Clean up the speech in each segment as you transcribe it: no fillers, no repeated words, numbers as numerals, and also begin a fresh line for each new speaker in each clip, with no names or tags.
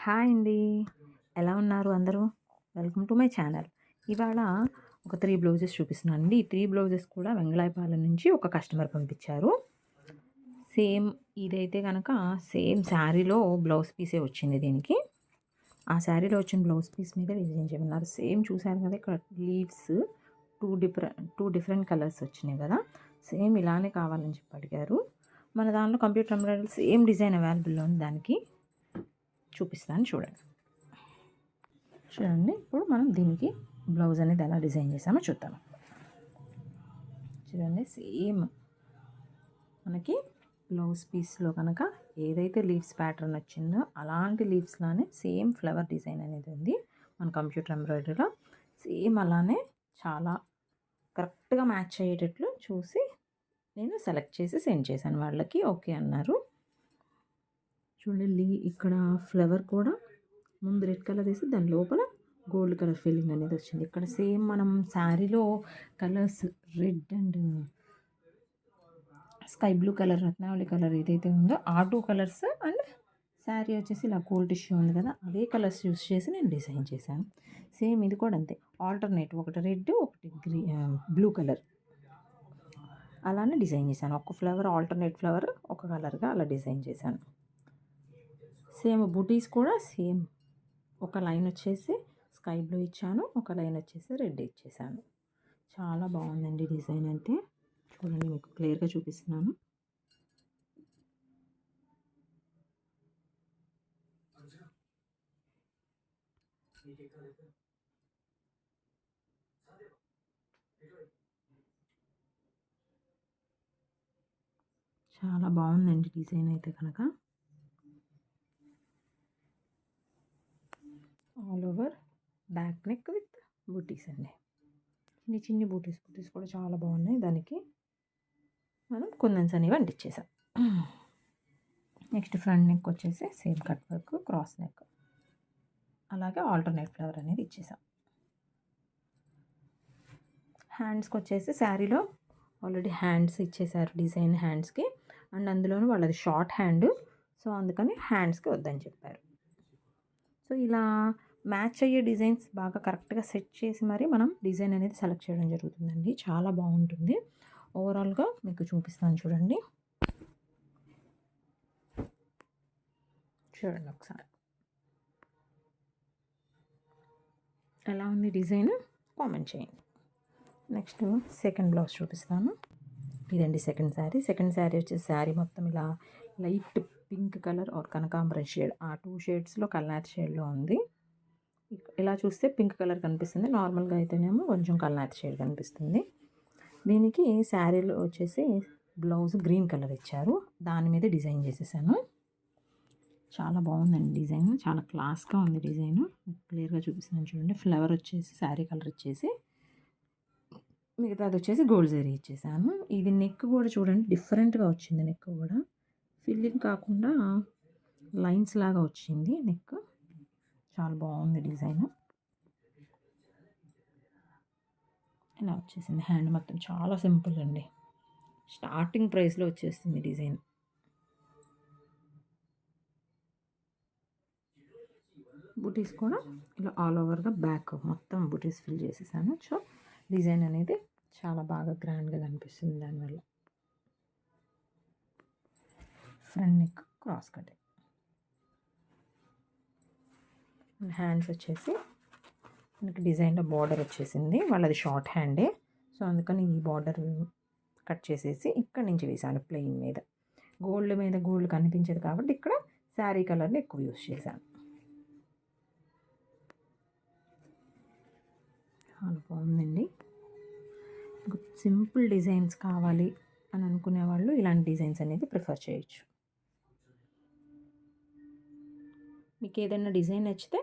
Hi అండి. ఎలా ఉన్నారు అందరూ? Welcome to my channel. ఇవాళ ఒక 3 బ్లౌజెస్ చూపిస్తున్నానండి. ఈ 3 బ్లౌజెస్ కూడా వెంగళాయపాలెం నుంచి ఒక కస్టమర్ పంపించారు. సేమ్ ఇదైతే గనక సేమ్ శారీలో బ్లౌజ్ పీసే వచ్చింది దీనికి. ఆ శారీలో వచ్చిన బ్లౌజ్ పీస్ మీద డిజైన్ చేయమన్నారు. సేమ్ చూసారు కదా ఇక్కడ లీవ్స్ 2 డిఫరెంట్ కలర్స్ వచ్చినాయి కదా! సేమ్ ఇలానే కావాలని చెప్పి అడిగారు. మన దాంట్లో కంప్యూటర్ ఎంబ్రాయిడరీ సేమ్ డిజైన్ అవైలబుల్లో ఉంది దానికి. చూపిస్తాను చూడండి. ఇప్పుడు మనం దీనికి బ్లౌజ్ అనేది ఎలా డిజైన్ చేసామో చూద్దాం. చూడండి సేమ్ మనకి బ్లౌజ్ పీస్లో కనుక ఏదైతే లీవ్స్ ప్యాటర్న్ వచ్చిందో అలాంటి లీవ్స్లానే సేమ్ ఫ్లవర్ డిజైన్ అనేది ఉంది మన కంప్యూటర్ ఎంబ్రాయిడరీలో. సేమ్ అలానే చాలా కరెక్ట్గా మ్యాచ్ అయ్యేటట్లు చూసి నేను సెలెక్ట్ చేసి సెండ్ చేశాను వాళ్ళకి. ఓకే అన్నారు. చూడండి ఇక్కడ ఫ్లవర్ కూడా ముందు రెడ్ కలర్ వేసి దాని లోపల గోల్డ్ కలర్ ఫిల్లింగ్ అనేది వచ్చింది. ఇక్కడ సేమ్ మనం శారీలో colours red and sky blue colour Ratnavali colour ఏదైతే ఉందో ఆ 2 కలర్స్ అండ్ శారీ వచ్చేసి ఇలా గోల్డ్ టిష్యూ ఉంది కదా అదే కలర్స్ యూస్ చేసి నేను డిజైన్ చేశాను. సేమ్ ఇది కూడా అంతే, ఆల్టర్నేట్ ఒకటి రెడ్ ఒకటి బ్లూ కలర్ అలానే డిజైన్ చేశాను. ఒక ఫ్లవర్ ఆల్టర్నేట్ ఫ్లవర్ ఒక కలర్గా అలా డిజైన్ చేశాను. సేమ్ బూటీస్ కూడా సేమ్ ఒక లైన్ వచ్చేసి స్కై బ్లూ ఇచ్చాను, ఒక లైన్ వచ్చేసి రెడ్ ఇచ్చేసాను. చాలా బాగుందండి డిజైన్ అయితే. చూడండి మీకు క్లియర్గా చూపిస్తున్నాను. చాలా బాగుందండి డిజైన్ అయితే కనుక. All over back neck with booties అండి. చిన్ని బూటీస్ కూడా చాలా బాగున్నాయి. దానికి మనం కుందన్స్ అనేవి అంటించేసాం. నెక్స్ట్ ఫ్రంట్ నెక్ వచ్చేసి same cut work cross neck అలాగే ఆల్టర్నేట్ ఫ్లవర్ అనేది ఇచ్చేసాం. హ్యాండ్స్కి వచ్చేసి శారీలో ఆల్రెడీ హ్యాండ్స్ ఇచ్చేసారు డిజైన్ హ్యాండ్స్కి, అండ్ అందులోనూ వాళ్ళది షార్ట్ హ్యాండ్, సో అందుకని హ్యాండ్స్కి వద్దని చెప్పారు. సో ఇలా మ్యాచ్ అయ్యే డిజైన్స్ బాగా కరెక్ట్గా సెట్ చేసి మరి మనం డిజైన్ అనేది సెలెక్ట్ చేయడం జరుగుతుందండి. చాలా బాగుంటుంది. ఓవరాల్గా మీకు చూపిస్తాను చూడండి ఒకసారి ఎలా ఉంది డిజైన్ కామెంట్ చేయండి. నెక్స్ట్ సెకండ్ బ్లౌజ్ చూపిస్తాను. ఇదండి సెకండ్ శారీ వచ్చేసి శారీ మొత్తం ఇలా లైట్ పింక్ కలర్ ఆర్ కనకాంబరం షేడ్ ఆ 2 షేడ్స్లో కల్నాథ్ షేడ్లో ఉంది. ఇలా చూస్తే పింక్ కలర్ కనిపిస్తుంది, నార్మల్గా అయితేనేమో కొంచెం కల్నాథ్ షేడ్ కనిపిస్తుంది. దీనికి శారీలో వచ్చేసి బ్లౌజ్ గ్రీన్ కలర్ ఇచ్చారు, దాని మీద డిజైన్ చేసేసాను. చాలా బాగుందండి డిజైన్, చాలా క్లాస్గా ఉంది డిజైన్. క్లియర్గా చూపిస్తున్నాను చూడండి. ఫ్లవర్ వచ్చేసి శారీ కలర్ ఇచ్చేసి మిగతాది వచ్చేసి గోల్డ్ జరీ ఇచ్చేసాను. ఇది నెక్ కూడా చూడండి డిఫరెంట్గా వచ్చింది. నెక్ కూడా ఫిల్లింగ్ కాకుండా లైన్స్ లాగా వచ్చింది నెక్. చాలా బాగుంది డిజైన్. ఇలా వచ్చేసింది. హ్యాండ్ మొత్తం చాలా సింపుల్ అండి, స్టార్టింగ్ ప్రైస్లో వచ్చేస్తుంది డిజైన్. బూటీస్ కూడా ఇలా ఆల్ ఓవర్గా బ్యాక్ మొత్తం బూటీస్ ఫిల్ చేసేసాను. సో డిజైన్ అనేది చాలా బాగా గ్రాండ్గా కనిపిస్తుంది దానివల్ల. Front neck cross cut, hands వచ్చేసి మనకి డిజైన్లో బార్డర్ వచ్చేసింది. వాళ్ళది షార్ట్ హ్యాండే, సో అందుకని ఈ బార్డర్ కట్ చేసేసి ఇక్కడ నుంచి వేసాను ప్లెయిన్ మీద. గోల్డ్ మీద గోల్డ్ కనిపించేది కాబట్టి ఇక్కడ శారీ కలర్ని ఎక్కువ యూస్ చేశాను. చాలా బాగుందండి. సింపుల్ డిజైన్స్ కావాలి అని అనుకునే వాళ్ళు ఇలాంటి డిజైన్స్ అనేది ప్రిఫర్ చేయొచ్చు. మీకు ఏదైనా డిజైన్ నచ్చితే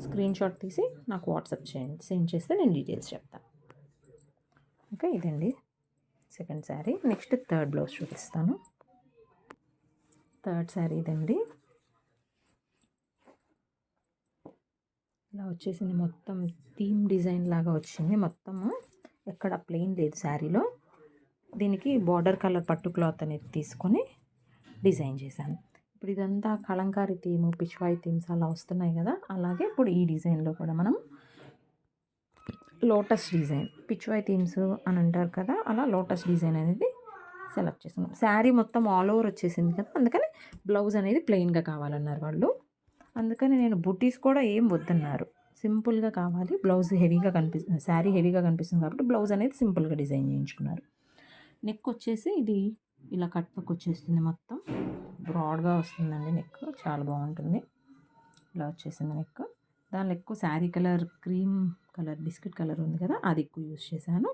స్క్రీన్ షాట్ తీసి నాకు వాట్సాప్ చేయండి, సెండ్ చేస్తే నేను డీటెయిల్స్ చెప్తాను. ఓకే, ఇదండి second sari. Next third blouse చూపిస్తాను. థర్డ్ శారీ ఇదండి. ఇలా వచ్చేసింది, మొత్తం థీమ్ డిజైన్ లాగా వచ్చింది. మొత్తము ఎక్కడ ప్లెయిన్ లేదు శారీలో. దీనికి బార్డర్ కలర్ పట్టు క్లాత్ అనేది తీసుకొని డిజైన్ చేశాను. ఇప్పుడు ఇదంతా కలంకారీ థీము, పిచ్వాయి థీమ్స్ అలా వస్తున్నాయి కదా, అలాగే ఇప్పుడు ఈ డిజైన్లో కూడా మనం లోటస్ డిజైన్, పిచ్వాయి థీమ్స్ అని అంటారు కదా, అలా లోటస్ డిజైన్ అనేది సెలెక్ట్ చేసుకున్నాం. శారీ మొత్తం ఆల్ ఓవర్ వచ్చేసింది కదా, అందుకని బ్లౌజ్ అనేది ప్లెయిన్గా కావాలన్నారు వాళ్ళు. అందుకని నేను బుటీస్ కూడా ఏం వద్దన్నారు, సింపుల్గా కావాలి, బ్లౌజ్ హెవీగా కనిపిస్తుంది, శారీ హెవీగా కనిపిస్తుంది కాబట్టి బ్లౌజ్ అనేది సింపుల్గా డిజైన్ చేయించుకున్నారు. నెక్ వచ్చేసి ఇది ఇలా కట్ వర్క్ వచ్చేస్తుంది, మొత్తం బ్రాడ్గా వస్తుందండి నెక్, చాలా బాగుంటుంది. ఇలా వచ్చేసింది నెక్. దానిలో ఎక్కువ sari colour cream colour, biscuit colour ఉంది కదా, అది ఎక్కువ యూస్ చేశాను.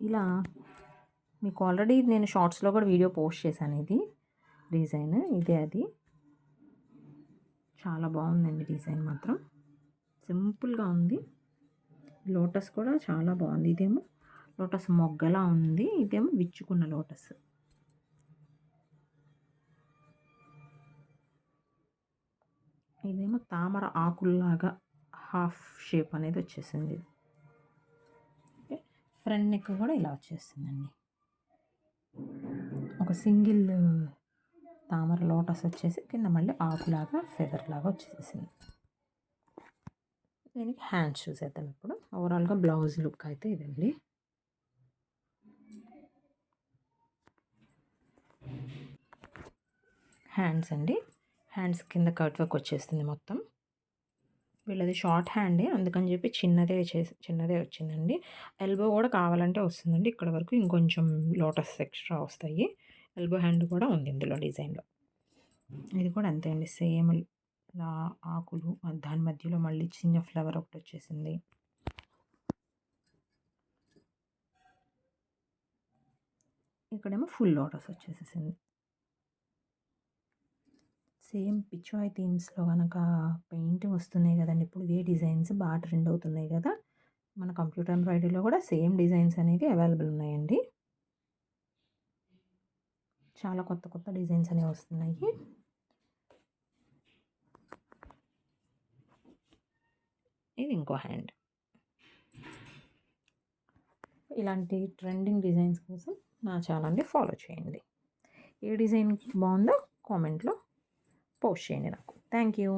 ఇలా మీకు ఆల్రెడీ నేను షార్ట్స్లో కూడా వీడియో పోస్ట్ చేశాను. ఇది డిజైన్, ఇదే అది. చాలా బాగుందండి డిజైన్ మాత్రం, సింపుల్గా ఉంది. లోటస్ కూడా చాలా బాగుంది. ఇదేమో లోటస్ మొగ్గలా ఉంది, ఇదేమో విచ్చుకున్న లోటస్. ఇదేమో తామర ఆకుల్లాగా హాఫ్ షేప్ అనేది వచ్చేసింది. ఫ్రంట్ నెక్ కూడా ఇలా వచ్చేసిందండి, ఒక సింగిల్ తామర లోటస్ వచ్చేసి కింద మళ్ళీ ఆకులాగా ఫెదర్ లాగా వచ్చేసింది. దీనికి హ్యాండ్స్ చూసేద్దాం ఇప్పుడు. ఓవరాల్గా బ్లౌజ్ లుక్ అయితే ఇదండి. హ్యాండ్స్ అండి, హ్యాండ్స్ కింద కట్ వర్క్ వచ్చేస్తుంది మొత్తం. వీళ్ళది షార్ట్ హ్యాండే, అందుకని చెప్పి చిన్నదే వచ్చిందండి. ఎల్బో కూడా కావాలంటే వస్తుందండి, ఇక్కడ వరకు ఇంకొంచెం లోటస్ ఎక్స్ట్రా వస్తాయి. ఎల్బో హ్యాండ్ కూడా ఉంది ఇందులో డిజైన్లో. ఇది కూడా అంతే అండి, సేమ్ ఆకులు, దాని మధ్యలో మళ్ళీ చిన్న ఫ్లవర్ ఒకటి వచ్చేసింది. ఇక్కడేమో ఫుల్ లోటస్ వచ్చేసేసింది. సేమ్ పిచ్వాయి థీమ్స్లో కనుక పెయింటింగ్ వస్తున్నాయి కదండి ఇప్పుడు, ఇవే డిజైన్స్ బాగా ట్రెండ్ అవుతున్నాయి కదా. మన కంప్యూటర్ ఎంబ్రాయిడరీలో కూడా సేమ్ డిజైన్స్ అనేవి అవైలబుల్ ఉన్నాయండి. చాలా కొత్త కొత్త డిజైన్స్ అనేవి వస్తున్నాయి. ఇది ఇంకో హ్యాండ్. ఇలాంటి ట్రెండింగ్ డిజైన్స్ కోసం నా ఛానల్ని ఫాలో చేయండి. ఏ డిజైన్ బాగుందో కామెంట్లో పోస్ట్ చేయండి నాకు. Thank you.